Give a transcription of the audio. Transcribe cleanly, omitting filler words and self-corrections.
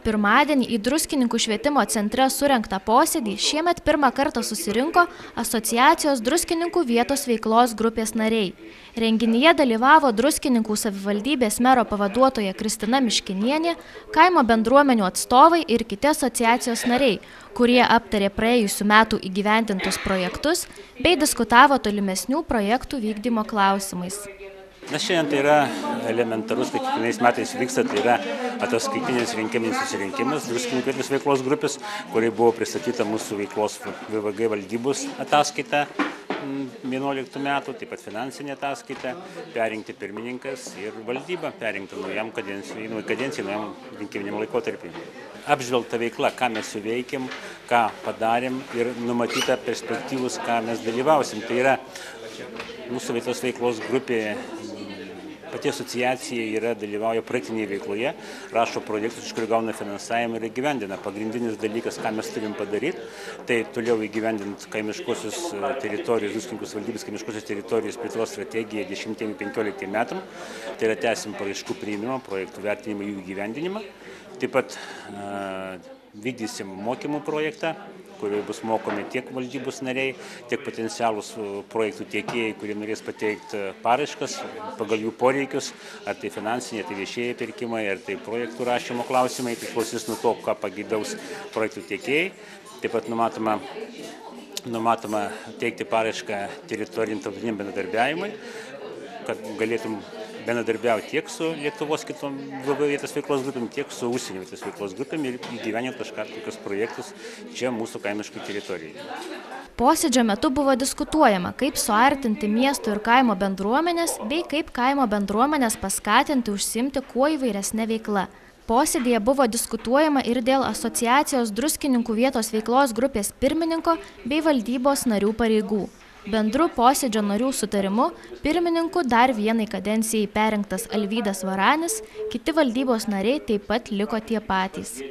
Pirmadienį į Druskininkų švietimo centre surengtą posėdį šiemet pirmą kartą susirinko asociacijos Druskininkų vietos veiklos grupės nariai. Renginyje dalyvavo Druskininkų savivaldybės mero pavaduotoja Kristina Miškinienė, kaimo bendruomenių atstovai ir kiti asociacijos nariai, kurie aptarė praėjusių metų įgyvendintus projektus bei diskutavo tolimesnių projektų vykdymo klausimais. Na, šiandien tai yra elementarus, tai kiekvienais metais vyksta, tai yra ataskaitinis rinkiminis susirinkimas Druskininkų vietos veiklos grupės, kuriai buvo pristatyta mūsų veiklos VVG valdybos ataskaita 11 metų, taip pat finansinė ataskaita, perrinkti pirmininkas ir valdyba, perrinkti naujam kadencijai, naujam rinkiminiam laikotarpiui. Apžvelgta veikla, ką mes suveikėm, ką padarėm ir numatyta perspektyvus, ką mes dalyvausim. Tai yra mūsų vietos veiklos grupė. Pati asociacija dalyvauja projektinėje veikloje, rašo projektus, iš kurių gauna finansavimą ir įgyvendina. Pagrindinis dalykas, ką mes turim padaryti, tai toliau įgyvendinti kaimiškosios teritorijos, Druskininkų savivaldybės kaimiškosios teritorijos plėtros strategiją 10–15 metam. Tai yra tęsim paraiškų priėmimą, projektų vertinimą, jų įgyvendinimą. Taip pat vykdysim mokymų projektą, kurioje bus mokomi tiek valdybos nariai, tiek potencialūs projektų tiekėjai, kurie norės pateikti paraiškas pagal jų poreikius, ar tai finansiniai, tai viešieji pirkimai, ar tai projektų rašymo klausimai, priklausys nuo to, ką pageidaus projektų tiekėjai. Taip pat numatoma teikti paraišką teritoriniam tarptautiniam bendradarbiavimui, kad galėtum bendradarbiauti tiek su Lietuvos kitom vietos veiklos grupėm, tiek su užsienio vietos veiklos grupėm ir įgyvendinti kažką tokius projektus čia mūsų kaimiškų teritorijai. Posėdžio metu buvo diskutuojama, kaip suartinti miesto ir kaimo bendruomenės, bei kaip kaimo bendruomenės paskatinti užsiimti kuo įvairesnė veikla. Posėdėje buvo diskutuojama ir dėl asociacijos Druskininkų vietos veiklos grupės pirmininko bei valdybos narių pareigų. Bendru posėdžio narių sutarimu pirmininku dar vienai kadencijai perrinktas Alvydas Varanis, kiti valdybos nariai taip pat liko tie patys.